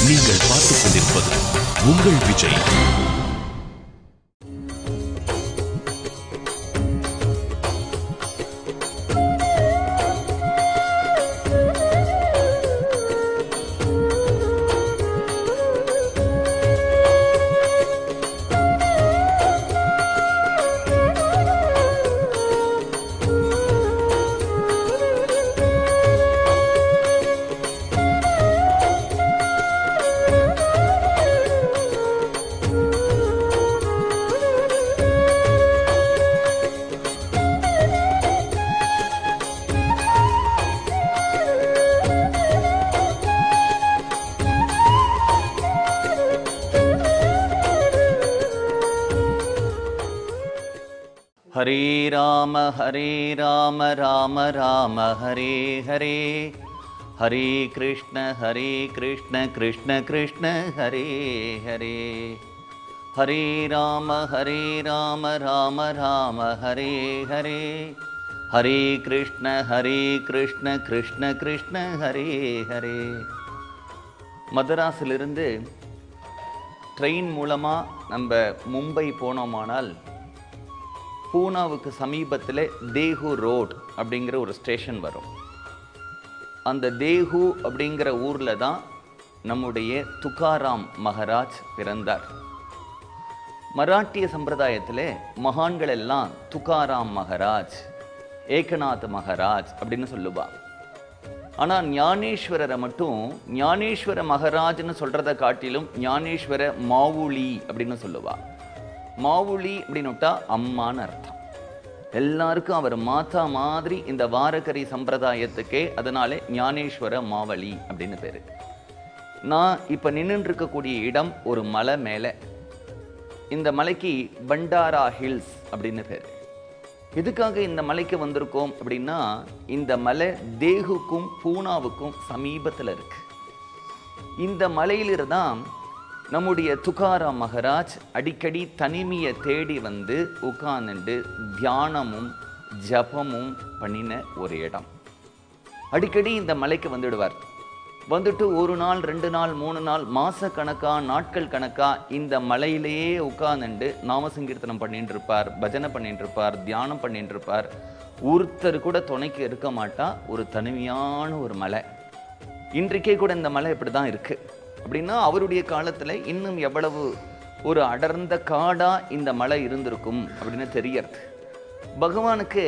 நீங்கள் பார்த்துக் கொண்டிருப்பது உங்கள் விஜய். हरे राम राम राम हरे हरे, हरे कृष्ण कृष्ण कृष्ण हरे हरे, हरे राम राम राम हरे हरे, हरे कृष्ण कृष्ण कृष्ण हरे हरे. மதராஸிலிருந்து ட்ரெயின் மூலமாக நம்ம மும்பை போனோமானால் பூனாவுக்கு சமீபத்தில் தேஹு ரோட் அப்படிங்கிற ஒரு ஸ்டேஷன் வரும். அந்த தேஹு அப்படிங்கிற ஊரில் தான் நம்முடைய துக்காராம் மகாராஜ் பிறந்தார். மராட்டிய சம்பிரதாயத்தில் மகான்கள் எல்லாம் துக்காராம் மகாராஜ், ஏகநாத் மகாராஜ் அப்படின்னு சொல்லுவாள். ஆனால் ஞானேஸ்வரரை மட்டும் ஞானேஸ்வர மகாராஜ்னு சொல்கிறத காட்டிலும் ஞானேஸ்வர மாவுளி அப்படின்னு சொல்லுவாள். மாவுளி அப்படின்னுட்டா அம்மான்னு அர்த்தம். எல்லாருக்கும் அவர் மாதா மாதிரி இந்த வாரகரி சம்பிரதாயத்துக்கே, அதனாலே ஞானேஸ்வர மாவளி அப்படின்னு பேர். நான் இப்போ நின்றுட்டு இருக்கக்கூடிய இடம் ஒரு மலை மேலே. இந்த மலைக்கு பண்டாரா ஹில்ஸ் அப்படின்னு பேர். எதுக்காக இந்த மலைக்கு வந்திருக்கோம் அப்படின்னா, இந்த மலை தேகுக்கும் பூனாவுக்கும் சமீபத்தில் இருக்கு. இந்த மலையிலிருந்தான் நம்முடைய துக்காராம் மகாராஜ் அடிக்கடி தனிமையை தேடி வந்து உட்கார்ந்துட்டு தியானமும் ஜபமும் பண்ணின ஒரு இடம். அடிக்கடி இந்த மலைக்கு வந்துடுவார். வந்துட்டு ஒரு நாள் 2 நாள் 3 நாள் மாச கணக்கா நாட்கள் கணக்கா இந்த மலையிலேயே உட்கார்ந்துட்டு நாமசங்கீர்த்தனம் பண்ணிட்டு இருப்பார், பஜனை பண்ணிட்டு இருப்பார், தியானம் பண்ணிட்டு இருப்பார். ஒருத்தர் கூட துணைக்கு இருக்க மாட்டா. ஒரு தனிமையான ஒரு மலை. இன்றைக்கே கூட இந்த மலை இப்படி தான் இருக்கு. அப்படின்னா அவருடைய காலத்தில் இன்னும் எவ்வளவு ஒரு அடர்ந்த காடாக இந்த மலை இருந்திருக்கும் அப்படின்னு தெரியறது. பகவானுக்கு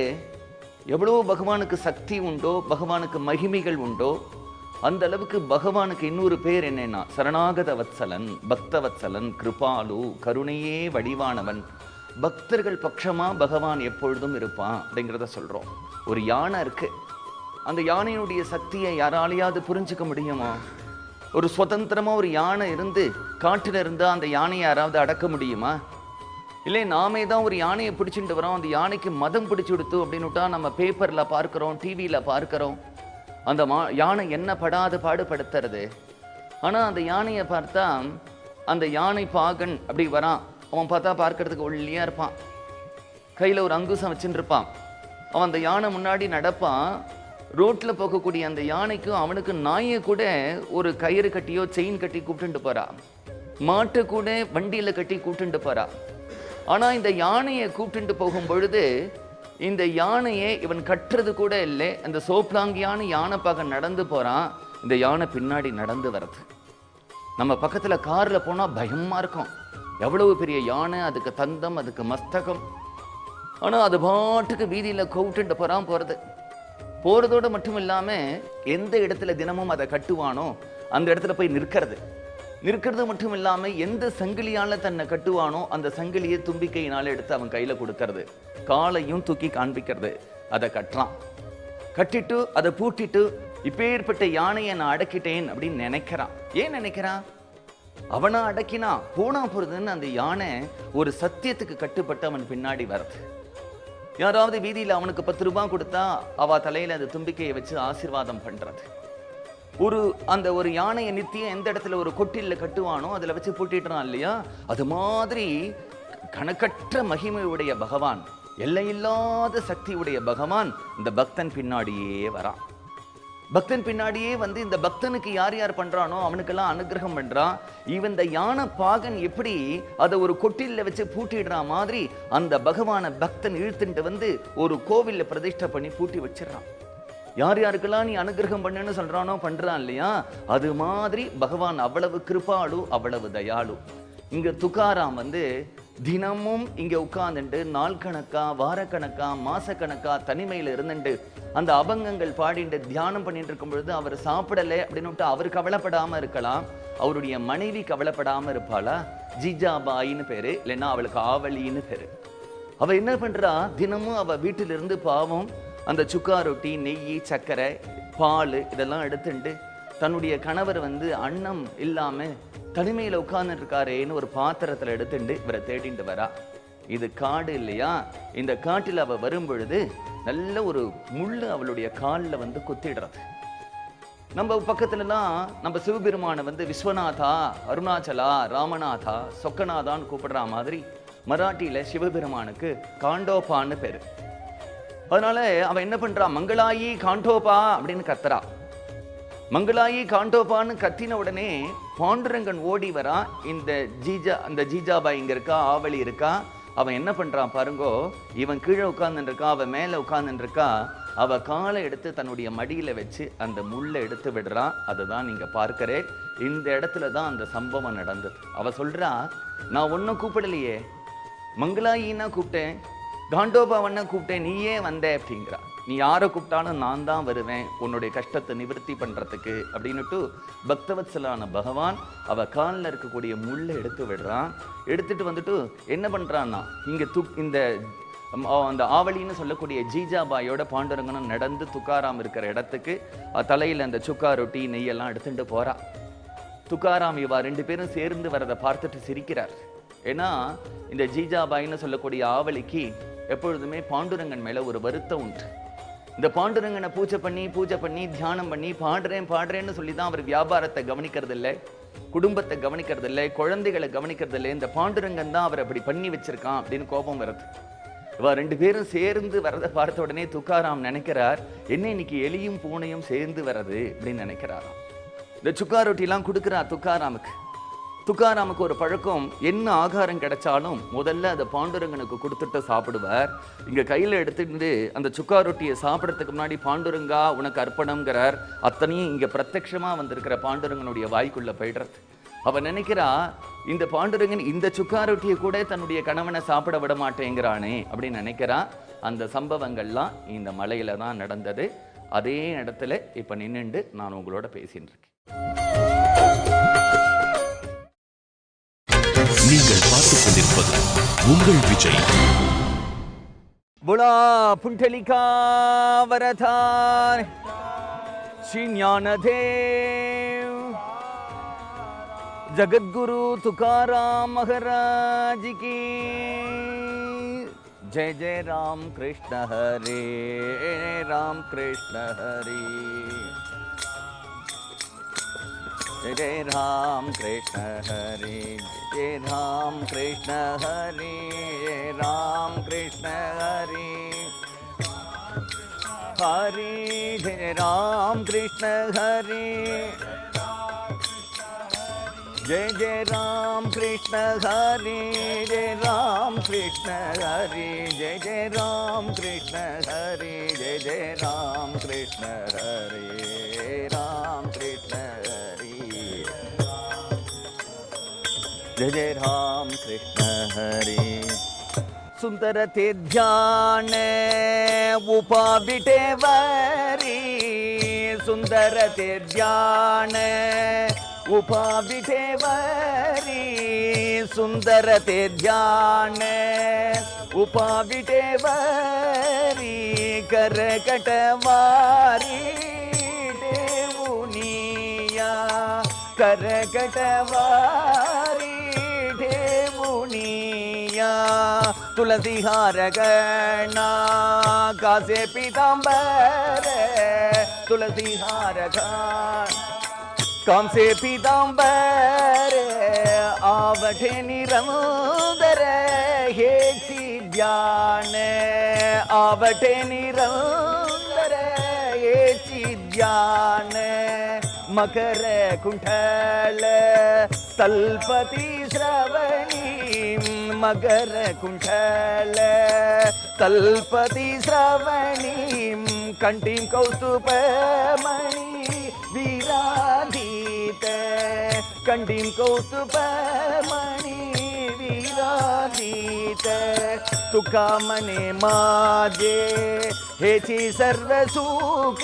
எவ்வளோ பகவானுக்கு சக்தி உண்டோ, பகவானுக்கு மகிமைகள் உண்டோ, அந்த அளவுக்கு பகவானுக்கு இன்னொரு பேர் என்னன்னா சரணாகத வத்சலன், பக்த வத்சலன், கிருபாலு, கருணையே வடிவானவன். பக்தர்கள் பட்சமாக பகவான் எப்பொழுதும் இருப்பான் அப்படிங்கிறத சொல்கிறோம். ஒரு யானை இருக்கு. அந்த யானையினுடைய சக்தியை யாராலையாவது புரிஞ்சுக்க முடியுமா? ஒரு சுதந்திரமாக ஒரு யானை இருந்து காட்டில் இருந்தால் அந்த யானையை யாராவது அடக்க முடியுமா? இல்லை நாமே தான் ஒரு யானையை பிடிச்சிட்டு வரோம், அந்த யானைக்கு மதம் பிடிச்சி கொடுத்து அப்படின்னுட்டா நம்ம பேப்பரில் பார்க்குறோம், டிவியில் பார்க்குறோம். அந்த யானை என்ன படாத பாடுபடுத்துறது. ஆனால் அந்த யானையை பார்த்தா அந்த யானை பாகன் அப்படி வரான். அவன் பார்த்தா பார்க்கறதுக்கு ஒல்லியாக இருப்பான், கையில் ஒரு அங்குசம் வச்சுட்டு இருப்பான். அவன் அந்த யானை முன்னாடி நடப்பான். ரோட்டில் போகக்கூடிய அந்த யானைக்கும் அவனுக்கு நாயை கூட ஒரு கயிறு கட்டியோ செயின் கட்டி கூப்பிட்டுட்டு போறா, மாட்டை கூட வண்டியில் கட்டி கூப்பிட்டுட்டு போறா. ஆனால் இந்த யானையை கூப்பிட்டுட்டு போகும் பொழுது இந்த யானையை இவன் கட்டுறது கூட இல்லை. அந்த சோப்லாங்கியான யானை பார்க்க நடந்து போறான். இந்த யானை பின்னாடி நடந்து வர்றது. நம்ம பக்கத்தில் காரில் போனால் பயமாக இருக்கும். எவ்வளவு பெரிய யானை, அதுக்கு தந்தம், அதுக்கு மஸ்தகம். ஆனால் அது பாட்டுக்கு வீதியில் கூப்பிட்டுட்டு போகிறது. போகிறதோடு மட்டும் இல்லாமல் எந்த இடத்துல தினமும் அதை கட்டுவானோ அந்த இடத்துல போய் நிற்கிறது மட்டும் இல்லாமல் எந்த சங்கிலியால் தன்னை கட்டுவானோ அந்த சங்கிலியை தும்பிக்கையினால் எடுத்து அவன் கையில் கொடுக்கறது, காலையும் தூக்கி காண்பிக்கிறது. அதை கட்டுறான். கட்டிட்டு அதை பூட்டிட்டு இப்பேற்பட்ட யானையை நான் அடக்கிட்டேன் அப்படின்னு நினைக்கிறான். ஏன் நினைக்கிறான்? அவனா அடக்கினா போனா போறதுன்னு அந்த யானை ஒரு சத்தியத்துக்கு கட்டுப்பட்டு அவன் பின்னாடி வருது. யாராவது வீதியில் அவனுக்கு 10 ரூபாய் கொடுத்தா அவ தலையில அந்த தும்பிக்கையை வச்சு ஆசீர்வாதம் பண்றது. அந்த ஒரு யானையை நித்தியம் எந்த இடத்துல ஒரு கொட்டில கட்டுவானோ அதில் வச்சு பூட்டிடுறான் இல்லையா? அது மாதிரி கணக்கற்ற மகிமையுடைய பக்தன் பின்னாடியே வந்து இந்த பக்தனுக்கு யார் யார் பண்றானோ அவனுக்கெல்லாம் அனுகிரகம் பண்றான். இவன் இந்த யானை பாகன் எப்படி அதை ஒரு கொட்டில வச்சு பூட்டிடுற மாதிரி அந்த பகவான பக்தன் இழுத்துட்டு வந்து ஒரு கோவில்ல பிரதிஷ்டை பண்ணி பூட்டி வச்சிடறான். யார் யாருக்கெல்லாம் நீ அனுகிரகம் பண்ணுன்னு சொல்றானோ பண்றான் இல்லையா, அது மாதிரி பகவான் அவ்வளவு கிருபாளு, அவ்வளவு தயாளு. இங்க துக்காராம் வந்து தினமும் இங்க உட்கார்ந்துட்டு நாள் கணக்கா, வாரக்கணக்கா, மாசக்கணக்கா தனிமையில இருந்துட்டு அந்த அபங்கங்கள் பாடிட்டு தியானம் பண்ணிட்டு இருக்கும் பொழுது அவர் சாப்பிடலை அப்படின்னு அவர் கவலைப்படாம இருக்கலாம். அவருடைய மனைவி கவலைப்படாம இருப்பாளா? ஜிஜாபாயின்னு பேரு, இல்லைன்னா அவளுக்கு ஆவலின்னு பேரு. அவ என்ன பண்றா, தினமும் அவ வீட்டிலிருந்து பாவம் அந்த சுக்கா ரொட்டி, நெய், சர்க்கரை, பால் இதெல்லாம் எடுத்துட்டு தன்னுடைய கணவர் வந்து அன்னம் இல்லாம தனிமையில உட்கார்ந்துட்டு இருக்காரேன்னு ஒரு பாத்திரத்துல எடுத்துட்டு இவரை தேடிட்டு வரா. இது காடு இல்லையா, இந்த காட்டில் அவ வரும் பொழுது நல்ல ஒரு முள்ளு அவளுடைய காலில் வந்து குத்திடுறது. நம்ம பக்கத்துலலாம் நம்ம சிவபெருமானை வந்து விஸ்வநாதா, அருணாச்சலா, ராமநாதா, சொக்கநாதான்னு கூப்பிடுற மாதிரி மராட்டியில சிவபெருமானுக்கு காண்டோபான்னு பேரு. அதனால அவன் என்ன பண்றா, மங்களாயி காண்டோபா அப்படின்னு கத்துறா. மங்களாயி காண்டோபான்னு கத்தின உடனே பாண்டுரங்கன் ஓடி வரா. அந்த ஜீஜாபாய் இங்க இருக்கா, ஆவலி இருக்கா. அவன் என்ன பண்றான் பாருங்கோ, இவன் கீழே உட்கார்ந்துட்டு இருக்கா, அவன் மேல உட்கார்ந்துட்டு இருக்கா. அவ காலை எடுத்து தன்னுடைய மடியில வச்சு அந்த முள்ளை எடுத்து விடுறான். அதுதான் நீங்க பார்க்கிறேன். இந்த இடத்துல தான் அந்த சம்பவம் நடந்தது. அவ சொல்றா, நான் ஒன்னும் கூப்பிடலையே, மங்களாயின்னா கூப்பிட்டேன், காண்டோபாவன்னா கூப்பிட்டேன், நீயே வந்த அப்படிங்கிறா. நீ யாரை கூப்பிட்டாலும் நான் தான் வருவேன் உன்னுடைய கஷ்டத்தை நிவர்த்தி பண்றதுக்கு அப்படின்னுட்டு பக்தவத்சலான பகவான் அவ காலில் இருக்கக்கூடிய முள்ளை எடுத்து விடுறான். எடுத்துட்டு வந்துட்டு என்ன பண்றான்னா, இங்க இந்த அந்த ஆவலின்னு சொல்லக்கூடிய ஜீஜாபாயோட பாண்டுரங்கனும் நடந்து துக்காராம் இருக்கிற இடத்துக்கு தலையில அந்த சுக்கா ரொட்டி, நெய்யெல்லாம் எடுத்துட்டு போறா. துக்காராம் இவா ரெண்டு பேரும் சேர்ந்து வரதை பார்த்துட்டு சிரிக்கிறார். ஏன்னா இந்த ஜீஜாபாயின்னு சொல்லக்கூடிய ஆவலிக்கு எப்பொழுதுமே பாண்டுரங்கன் மேல ஒரு வருத்தம் உண்டு. இந்த பாண்டுரங்கனை பூஜை பண்ணி தியானம் பண்ணி பாடுறேன்னு சொல்லி தான் அவர் வியாபாரத்தை கவனிக்கிறது இல்லை, குடும்பத்தை கவனிக்கிறது இல்லை, குழந்தைகளை கவனிக்கிறது இல்லை. இந்த பாண்டுரங்கன் தான் அவர் அப்படி பண்ணி வச்சிருக்கான் அப்படின்னு கோபம் வருது. இவ ரெண்டு பேரும் சேர்ந்து வரதை பார்த்த உடனே துக்காராம் நினைக்கிறார், என்ன இன்னைக்கு எலியும் பூனையும் சேர்ந்து வர்றது அப்படின்னு நினைக்கிறாராம். இந்த சுக்கா ரொட்டிலாம் கொடுக்குறா துக்காராமுக்கு. துக்காராமுக்கு ஒரு பழக்கம், என்ன ஆகாரம் கிடைச்சாலும் முதல்ல அதை பாண்டுரங்கனுக்கு கொடுத்துட்டு சாப்பிடுவார். இங்க கையில எடுத்துட்டு அந்த சுக்கா ரொட்டியை சாப்பிட்றதுக்கு முன்னாடி பாண்டுரங்கா உனக்கு அர்ப்பணம்ங்கிறார். அத்தனையும் இங்க பிரத்யட்சமா வந்திருக்கிற பாண்டுரங்கனுடைய வாய்க்குள்ள போயிடுறது. அவ நினைக்கிறா, இந்த பாண்டுரங்கன் இந்த சுக்கா ரொட்டியை கூட தன்னுடைய கணவனை சாப்பிட விட மாட்டேங்கிறானே அப்படின்னு நினைக்கிறா. அந்த சம்பவங்கள்லாம் இந்த மலையில தான் நடந்தது. அதே இடத்துல இப்ப நின்னுண்டு நான் உங்களோட பேசிட்டு இருக்கேன். நீங்கள் பார்த்துக் கொண்டிருப்பது உங்கள் விஜய். புலா புண்டலிகா வரதார் ஸ்ரீ ஞானதேவ் ஜகத்குரு துகாராம் மகாராஜ் கி जय जय राम कृष्ण हरे राम कृष्ण हरे जय जय राम कृष्ण हरे जय राम कृष्ण हरे राम कृष्ण हरे हरे जय राम कृष्ण हरे जय जय राम कृष्ण हरे जय राम कृष्ण हरे जय जय राम कृष्ण हरे जय जय राम कृष्ण हरे राम कृष्ण हरे जय जय राम कृष्ण हरे सुंदर ते ध्यान उपाबिटेवरी सुंदर ते ध्यान उपाबिटेवरी सुंदर ते ध्यान उपाबिटेवरी करकटवारी देवुनिया करकटवारी देवुनिया तुलसी हार गणा कासे पीतांबर तुलसी हार काम से पीतांबर आवठे निरंतर हे ध्यान आवठे निरंतर हे ध्यान मकर कुंठल तल्पति श्रवणी मकर कुंठल तल्पति श्रवणी कंठीं कौस्तुभमणि विराजित कंठीं कौस्तुभमणि विराजित तुका मने माजे हेची सर्व सुख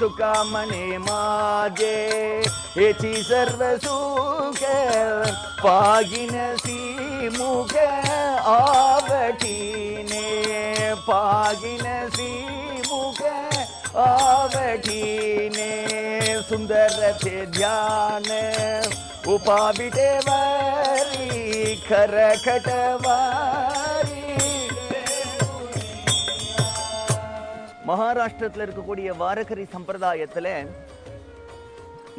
तुका मने माजे हेची सर्व सुख पागिन सी मुख आवटीने पागिन सी मुख आवटीने सुंदर थे ध्यान उपाविटे वारी खरकटवारी மகாராஷ்டிரத்தில் இருக்கக்கூடிய வாரகரி சம்பிரதாயத்தில்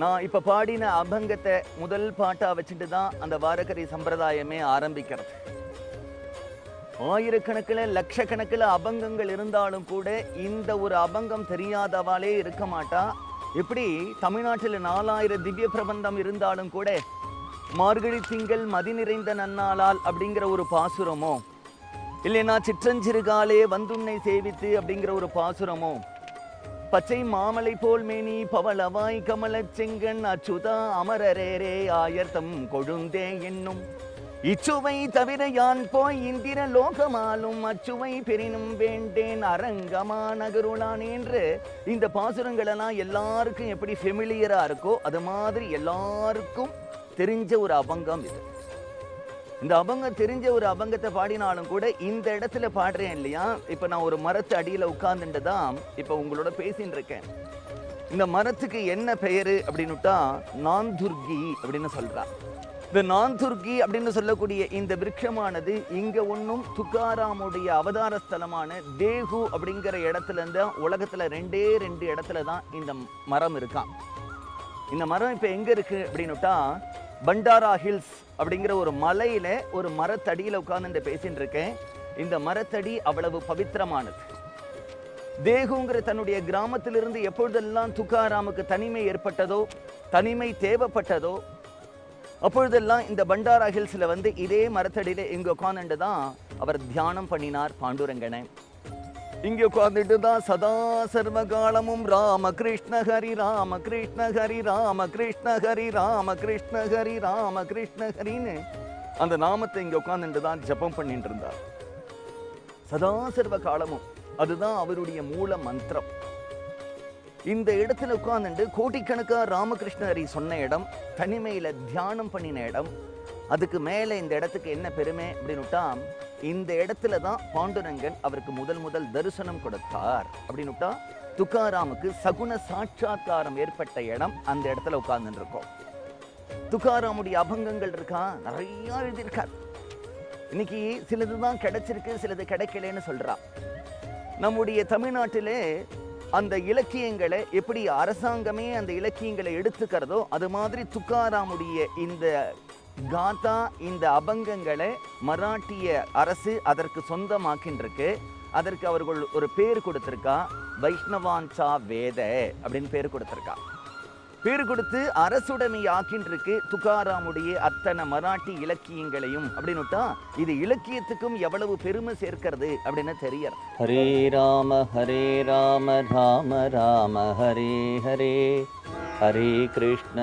நான் இப்போ பாடின அபங்கத்தை முதல் பாட்டாக வச்சுட்டு தான் அந்த வாரகரி சம்பிரதாயமே ஆரம்பிக்கிறது. ஆயிரக்கணக்கில் லட்சக்கணக்கில் அபங்கங்கள் இருந்தாலும் கூட இந்த ஒரு அபங்கம் தெரியாதவாளே இருக்க மாட்டா. எப்படி தமிழ்நாட்டில் 4000 திவ்ய பிரபந்தம் இருந்தாலும் கூட மார்கழி திங்கள் மதி நிறைந்த நன்னாளால் அப்படிங்கிற ஒரு பாசுரமோ இல்லைனா சிற்றஞ்சிறுகாலே வந்துன்னை சேவித்து அப்படிங்கிற ஒரு பாசுரமோ பச்சை மாமலை போல் மேனி பவளவாய் கமலச் செங்கண் அச்சுதா அமரரேரே ஆயர்த்தம் கொழுந்தே என்னும் இச்சுவை தவிர யான் போய் இந்திர லோகமாலும் அச்சுவை பெரினும் வேண்டேன் அரங்கமா நகருளான் என்று இந்த பாசுரங்களெல்லாம் எல்லாருக்கும் எப்படி ஃபெமிலியரா இருக்கோ அது மாதிரி எல்லாருக்கும் தெரிஞ்ச ஒரு அபங்கம் இது. இந்த அபங்கம் தெரிஞ்ச ஒரு அபங்கத்தை பாடினாலும் கூட இந்த இடத்துல பாடுறேன் இல்லையா. இப்போ நான் ஒரு மரத்து அடியில் உட்கார்ந்துட்டு தான் இப்போ உங்களோட பேசின்னு இருக்கேன். இந்த மரத்துக்கு என்ன பெயரு அப்படின்னுட்டா நாந்துர்கி அப்படின்னு சொல்றா. இந்த நாந்துர்கி அப்படின்னு சொல்லக்கூடிய இந்த விருட்சமானது இங்க ஒன்றும் துக்காராமுடைய அவதார ஸ்தலமான தேகு அப்படிங்கிற இடத்துல இருந்து உலகத்துல 2 இடத்துல தான் இந்த மரம் இருக்கான். இந்த மரம் இப்போ எங்க இருக்கு அப்படின்னுட்டா பண்டாரா ஹில்ஸ் அப்படிங்கிற ஒரு மலையில ஒரு மரத்தடியில் உட்கார்ந்து பேசிட்டு இருக்கேன். இந்த மரத்தடி அவ்வளவு பவித்திரமானது. தேகுங்கிற தன்னுடைய கிராமத்திலிருந்து எப்பொழுதெல்லாம் துக்காராமுக்கு தனிமை ஏற்பட்டதோ தனிமை தேவைப்பட்டதோ அப்பொழுதெல்லாம் இந்த பண்டாரா ஹில்ஸ்ல வந்து இதே மரத்தடியில இங்க உட்கார்ந்துட்டு தான் அவர் தியானம் பண்ணினார் பாண்டுரங்கனை. இங்கே உட்கார்ந்துட்டு தான் சதா சர்வகாலமும் ராமகிருஷ்ண ஹரி ராமகிருஷ்ண ஹரி ராமகிருஷ்ண ஹரி ராமகிருஷ்ண ஹரி ராமகிருஷ்ண ஹரின்னு அந்த நாமத்தை இங்கே உட்கார்ந்துட்டு தான் ஜபம் பண்ணிட்டு இருந்தார் சதா சர்வ காலமும். அதுதான் அவருடைய மூல மந்திரம். இந்த இடத்துல உட்கார்ந்துட்டு கோடிக்கணக்கா ராமகிருஷ்ண ஹரி சொன்ன இடம், தனிமையில தியானம் பண்ணின இடம். அதுக்கு மேலே இந்த இடத்துக்கு என்ன பெருமை அப்படின்னுட்டா இந்த இடத்துல தான் பாண்டுரங்கன் அவருக்கு முதல் தரிசனம் கொடுத்தார் அப்படின்னுட்டா துக்காராமுக்கு சகுன சாட்சாத்காரம் ஏற்பட்ட இடம் அந்த இடத்துல உட்கார்ந்துட்டு இருக்கோம். துக்காராமுடைய அபங்கங்கள் இருக்கா, நிறைய எழுதியிருக்கார். இன்னைக்கு சிலது தான் கிடைச்சிருக்கு, சிலது கிடைக்கலன்னு சொல்றா. நம்முடைய தமிழ்நாட்டிலே அந்த இலக்கியங்களை எப்படி அரசாங்கமே அந்த இலக்கியங்களை எடுத்துக்கிறதோ அது மாதிரி துக்காராமுடைய இந்த காதா இந்த அபங்கங்களை மராட்டிய அரசு அதற்கு சொந்தமாக்கின்றிருக்கு. அதற்கு அவர்கள் ஒரு பேர் கொடுத்திருக்கா, வைஷ்ணவாஞ்சா வேத அப்படின்னு பேர் கொடுத்திருக்கா. பேர் கொடுத்து அரசுடைமை ஆக்கின்றிருக்கு துக்காராமுடைய அத்தனை மராட்டி இலக்கியங்களையும் அப்படின்னுட்டா இது இலக்கியத்துக்கும் எவ்வளவு பெருமை சேர்க்கிறது அப்படின்னு தெரியற. ஹரே ராம ராம ராம ஹரே ஹரே ஹரே கிருஷ்ண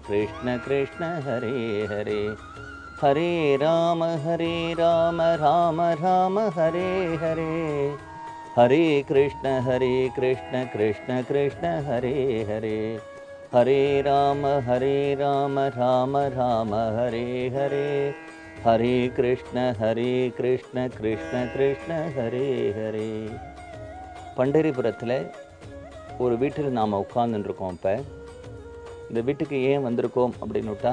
கிருஷ்ண கிருஷ்ண ஹரே ஹரே ஹரே ராம ராம ராம ஹரே ஹரே ஹரே கிருஷ்ண கிருஷ்ண கிருஷ்ண ஹரே ஹரே ஹரே ராம ராம ராம ஹரே ஹரே ஹரே கிருஷ்ண கிருஷ்ண கிருஷ்ண ஹரே ஹரே. பண்டரிபுரத்தில் ஒரு வீட்டில் நாம் உட்கார்ந்துருக்கோம். இப்போ இந்த வீட்டுக்கு ஏன் வந்திருக்கோம் அப்படின்னுட்டா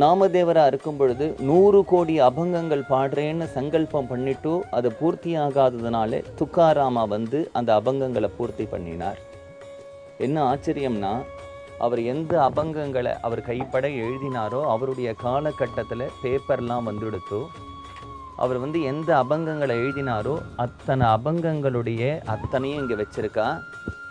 நாமதேவராக இருக்கும் பொழுது 100 கோடி அபங்கங்கள் பாடுறேன்னு சங்கல்பம் பண்ணிட்டு அது பூர்த்தி ஆகாததுனால துக்காராமா வந்து அந்த அபங்கங்களை பூர்த்தி பண்ணினார். என்ன ஆச்சரியம்னா அவர் எந்த அபங்கங்களை அவர் கைப்பட எழுதினாரோ அவருடைய காலகட்டத்தில் பேப்பர்லாம் வந்துடுத்தோ அவர் வந்து எந்த அபங்கங்களை எழுதினாரோ அத்தனை அபங்கங்களுடைய அத்தனையும் இங்கே வச்சிருக்கா.